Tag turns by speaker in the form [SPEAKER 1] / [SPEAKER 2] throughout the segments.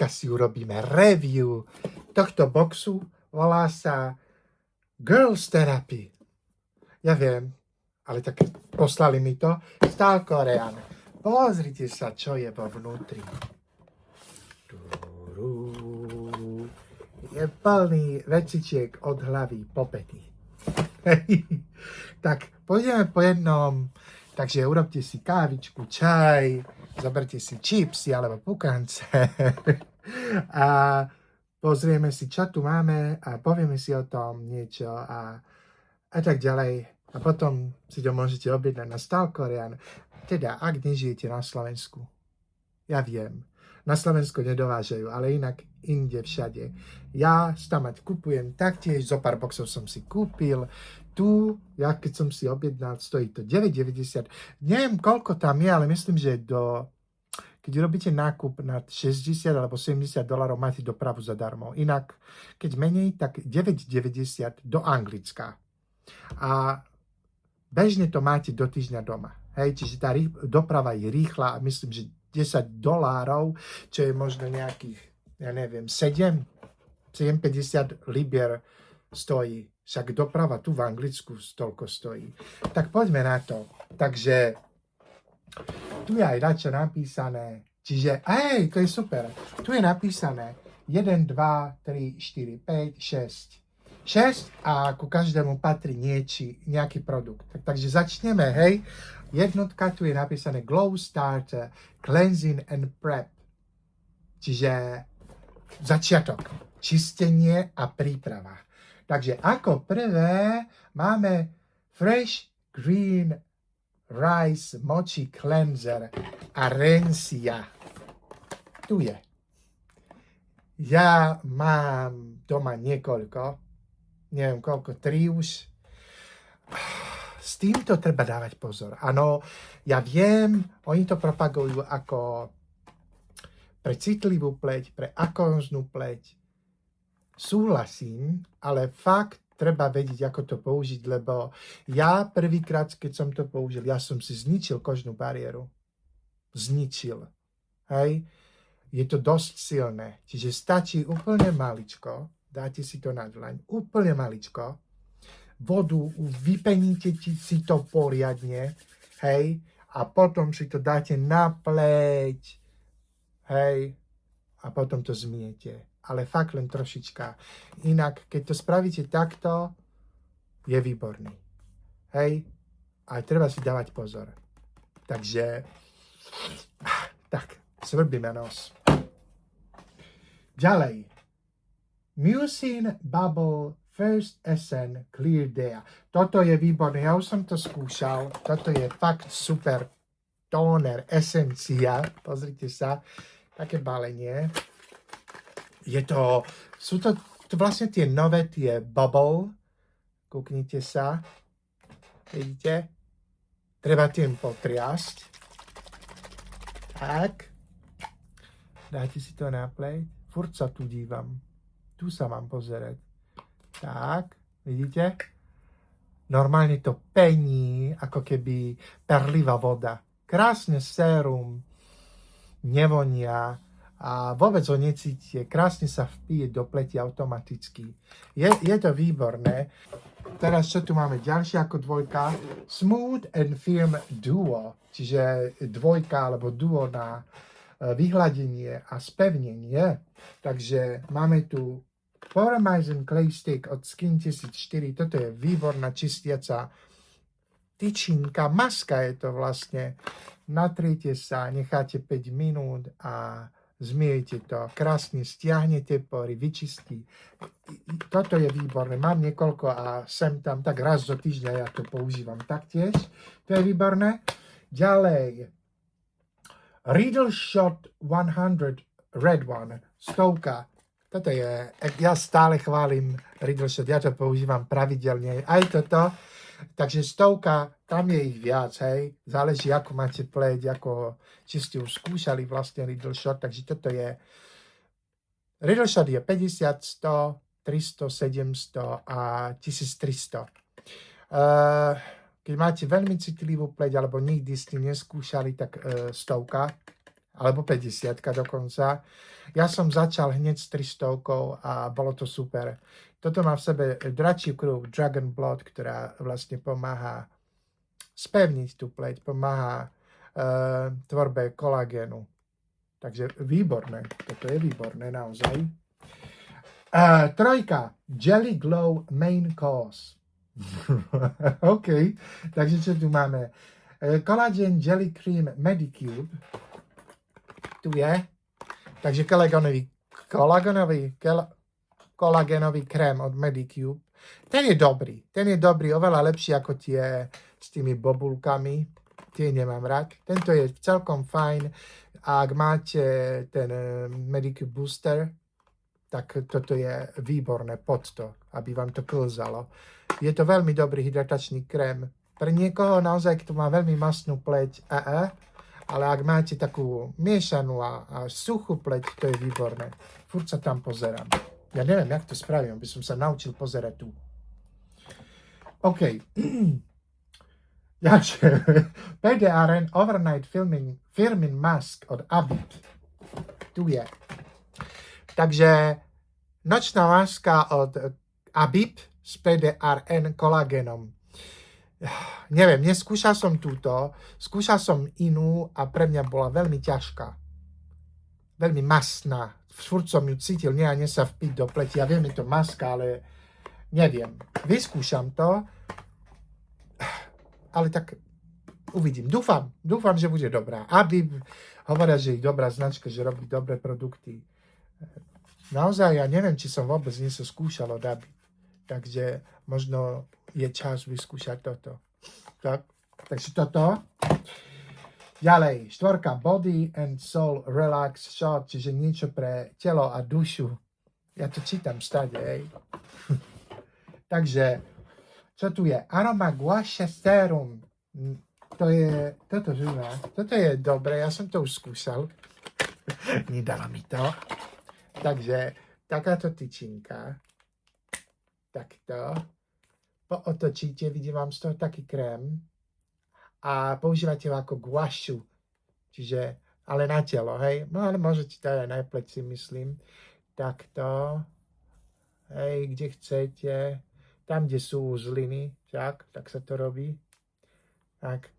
[SPEAKER 1] dneska si urobíme review tohto boxu. Volá sa Girls Therapy. Ja viem, ale tak poslali mi to. Stál Korean. Pozrite sa, čo je vo vnútri. Je plný vecičiek od hlavy po pety. Tak, pôjdeme po jednom. Takže urobte si kávičku, čaj, zoberte si čipsy alebo pukance a pozrieme si, čo tu máme a povieme si o tom niečo a tak ďalej. A potom si to môžete objednať na Stál Korean. Teda, ak nežijete na Slovensku. Ja viem. Na Slovensku nedovážajú, ale inak inde všade. Ja tam kupujem taktiež, zo pár boxov som si kúpil. Tu, ja keď som si objednal, stojí to 9,90. Neviem, koľko tam je, ale myslím, že keď robíte nákup nad 60 alebo 70 $, máte dopravu zadarmo. Inak, keď menej, tak 9,90 do Anglicka. A bežne to máte do týždňa doma. Hej, čiže tá doprava je rýchla a myslím, že $10, čo je možno nejakých, ja neviem, 7,50 libier stojí. Však doprava tu v Anglicku toľko stojí. Tak poďme na to. Takže tu je aj dačo napísané. Čiže, to je super. Tu je napísané 1, 2, 3, 4, 5, 6. 6 a ku každému patrí nejaký produkt. Takže začneme, hej. Jednotka, tu je napísané Glow Starter, Cleansing and Prep. Čiže začiatok, čistenie a príprava. Takže ako prvé máme Fresh Green Rice Mochi Cleanser Arencia. Tu je. Ja mám doma niekoľko, neviem koľko, 3 už. S týmto treba dávať pozor. Áno, ja viem, oni to propagujú ako pre citlivú pleť, pre akóznú pleť. Súhlasím, ale fakt treba vedieť, ako to použiť, lebo ja prvýkrát, keď som to použil, ja som si zničil kožnú bariéru. Zničil. Hej? Je to dosť silné. Čiže stačí úplne maličko, dáte si to na dlaň, úplne maličko, vodu, vypeníte si to poriadne, hej, a potom si to dáte na pleť, hej, a potom to zmiete. Ale fakt len trošička. Inak, keď to spravíte takto, je výborný. Hej, a treba si dávať pozor. Takže, tak, svrbíme nos. Ďalej. Mucin Bubble First Essence Clear Day. Toto je výborné, ja už som to skúšal. Toto je fakt super tóner, esencia. Pozrite sa, také balenie. Sú to vlastne tie nové, tie bubble. Kúknite sa. Vidíte? Treba tým potriasť. Tak. Dáte si to na pleť. Furt sa tu dívam. Tu sa mám pozerať. Tak, vidíte? Normálne to pení, ako keby perlivá voda. Krásne sérum, nevonia a vôbec ho necítite. Krásne sa vpije do pleti automaticky. Je to výborné. Teraz čo tu máme? Ďalšia ako dvojka. Smooth and Firm Duo. Čiže dvojka alebo duo na vyhladenie a spevnenie. Takže máme tu Poromizing Clay Stick od Skin 1004. Toto je výborná čistiaca tyčinka. Maska je to vlastne. Natriete sa, necháte 5 minút a zmiejete to. Krásne stiahnete pory, vyčistí. Toto je výborné. Mám niekoľko a sem tam, tak raz do týždňa ja to používam taktiež. To je výborné. Ďalej. Riddle Shot 100 Red One. 100. Toto je, ja stále chválim Riddle Shot, ja to používam pravidelne, aj toto. Takže 100, tam je ich viac, hej. Záleží, ako máte pleť, či ste už skúšali vlastne Riddle Shot, takže toto je. Riddle Shot je 50, 100, 300, 700 a 1300. Keď máte veľmi citlivú pleť, alebo nikdy ste neskúšali, tak 100. alebo 50 dokonca. Ja som začal hneď s 300 a bolo to super. Toto má v sebe dračiu krv, Dragon Blood, ktorá vlastne pomáha spevniť tú pleť, pomáha tvorbe kolagénu. Takže výborné, toto je výborné naozaj. Trojka, Jelly Glow Main Course. OK, takže čo tu máme? Collagen Jelly Cream Medicube. Tu je. Takže kolagénový krém od Medicube. Ten je dobrý, oveľa lepší ako tie s tými bobulkami. Tie nemám rád. Tento je celkom fajn. Ak máte ten Medicube Booster, tak toto je výborné pod to, aby vám to klzalo. Je to veľmi dobrý hydratačný krém. Pre niekoho naozaj, kto má veľmi masnú pleť, ale ak máte takú miešanú a suchú pleť, to je výborné. Furt sa tam pozerám. Ja neviem, jak to spravím, aby som sa naučil pozerať tu. OK. Ďalšie. PDRN Overnight Firming Mask od Abib. Tu je. Takže nočná maska od Abib s PDRN kolagénom. Neviem, neskúšal som túto, skúšal som inú a pre mňa bola veľmi ťažká. Veľmi masná. Furt som ju cítil, nie sa vpiť do pleti. Ja viem, je to maska, ale neviem. Vyskúšam to, ale tak uvidím. Dúfam, že bude dobrá. Abib hovoria, že je dobrá značka, že robí dobré produkty. Naozaj, ja neviem, či som vôbec niečo skúšal od Abib. Takže možno je čas vyskúšať toto. Tak, takže toto. Ďalej, 4. Body and Soul Relax Shot, čiže niečo pre telo a dušu. Ja to čítam stade, hej. Takže, čo tu je? Aroma Guasha Serum. Toto je dobré, ja som to už skúšal. Nedala mi to. Takže, takáto tyčinka. Takto. Pootočíte, vidím vám z toho taký krém a používate ho ako guašu, čiže, ale na telo, hej, no ale môžete dať aj na pleť, si myslím, takto, hej, kde chcete, tam, kde sú uzliny, tak sa to robí, tak,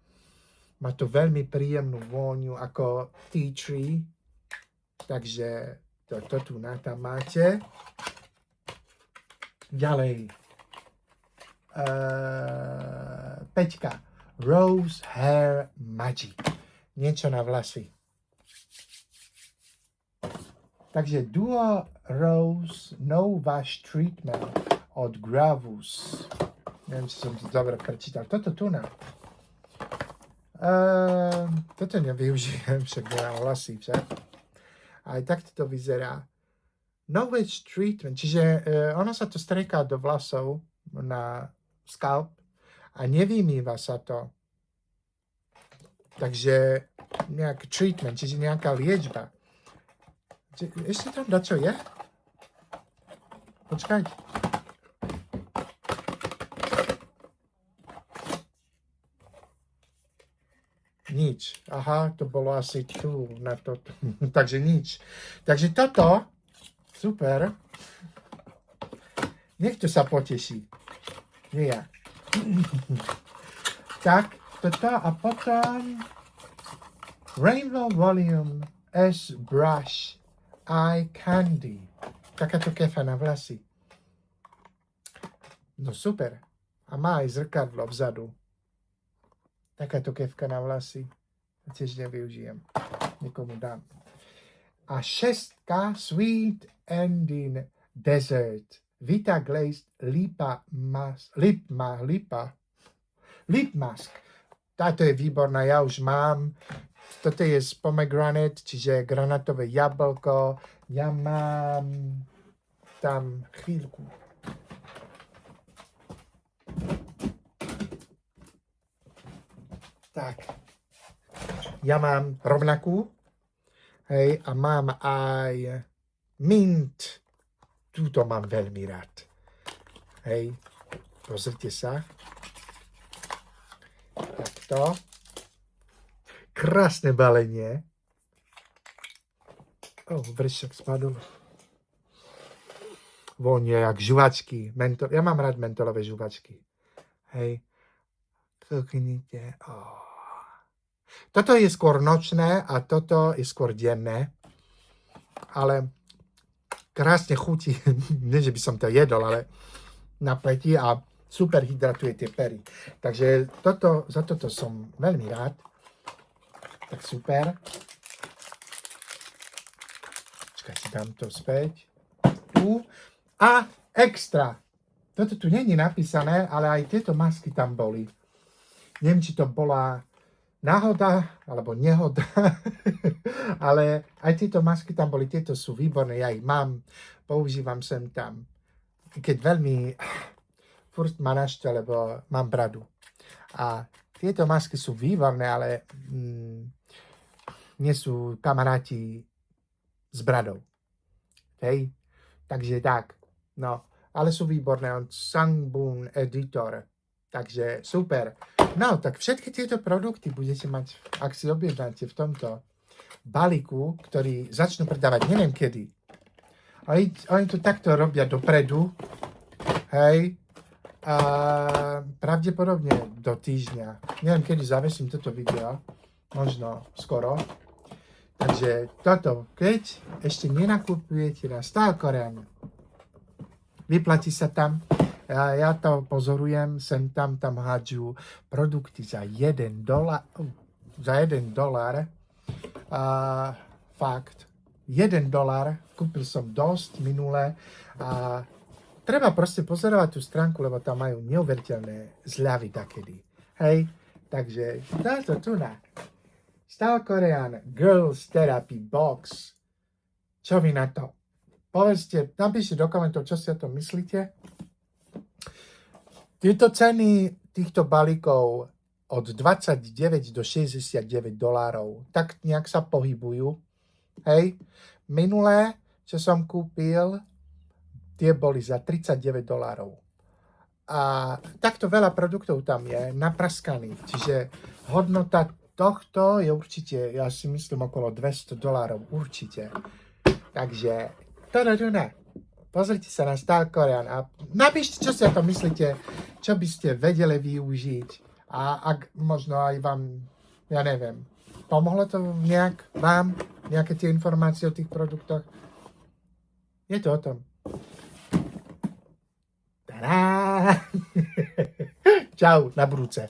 [SPEAKER 1] má to veľmi príjemnú vôňu ako tea tree, takže toto tu tam máte. Ďalej. 5. Rose Hair Magic. Niečo na vlasy. Takže Duo Rose No Wash Treatment od Gravus. Neviem, či som to dobre prečítal. Toto tu na. Toto nevyužijem, však nemám vlasy, však. Aj takto to vyzerá. No Wash Treatment, čiže ono sa to streká do vlasov na scalp a nevymýva sa to. Takže nejaký treatment, čiže nejaká liečba. Ešte tam dačo je? Počkaj. Nič. Aha, to bolo asi tu na toto. Takže nič. Takže toto, super. Nech to sa poteší. Nie ja. Tak, toto a potom Rainbow Volume S Brush Eye Candy. Takáto kefa na vlasy. No super. A má aj zrkadlo vzadu. Takáto kefka na vlasy. Tiež nevyužijem. Niekomu dám. A 6. Sweet Ending Dessert. Vita Glazed Lip Mask. Táto je výborná, ja už mám. Toto je z pomegranate, čiže granátové jablko. Ja mám tam chvíľku. Tak. Ja mám rovnakú. Hej, a mám aj mint. Túto mám veľmi rád. Hej, pozrite sa. Takto. Krásne balenie. vršek spadl. Vonie jak žuvačky. Ja mám rád mentolové žuvačky. Hej. Kuknite. Toto je skôr nočné a toto je skôr denné. Ale krásne chutí. Nie, že by som to jedol, ale na pleti a super hydratuje tie pery. Takže za toto som veľmi rád. Tak super. Počkaj, si dám to späť. Tu. A extra. Toto tu nie je napísané, ale aj tieto masky tam boli. Neviem, či to bola náhoda, alebo nehoda. Ale aj tieto masky tam boli. Tieto sú výborné. Ja ich mám. Používam sem tam. Keď veľmi furt ma naštve, lebo mám bradu. A tieto masky sú výborné, ale nie sú kamaráti s bradou. Hej? Takže tak. No, ale sú výborné. On Sangbun Editor. Takže super. No, tak všetky tieto produkty budete mať, ak si objednáte v tomto balíku, ktorý začnú predávať neviem kedy. Oni to takto robia dopredu. Hej. A pravdepodobne do týždňa. Neviem, kedy zavesím toto video. Možno skoro. Takže toto, keď ešte nenakupujete na Style Korean, vyplatí sa tam. Ja to pozorujem, sem tam hádžu produkty za $1. Za $1. Fakt. $1. Kúpil som dosť minule. Treba proste pozorovať tú stránku, lebo tam majú neuveriteľné zľavy takedy. Hej? Takže táto tu na Style Korean Girls Therapy Box. Čo vy na to? Povedzte, napíšte do komentov, čo si o tom myslíte. Tieto ceny týchto balíkov od 29 do $69, tak nejak sa pohybujú. Hej. Minulé, čo som kúpil, tie boli za $39. A takto veľa produktov tam je napraskaných. Čiže hodnota tohto je určite, ja si myslím, okolo $200. Určite. Takže pozrite sa na Style Korean a napíšte, čo si o tom myslíte, čo by ste vedeli využiť a ak možno aj vám, ja neviem, pomohlo to nejak vám, nejaké tie informácie o tých produktoch? Je to o tom. Tadá! Čau, na budúce.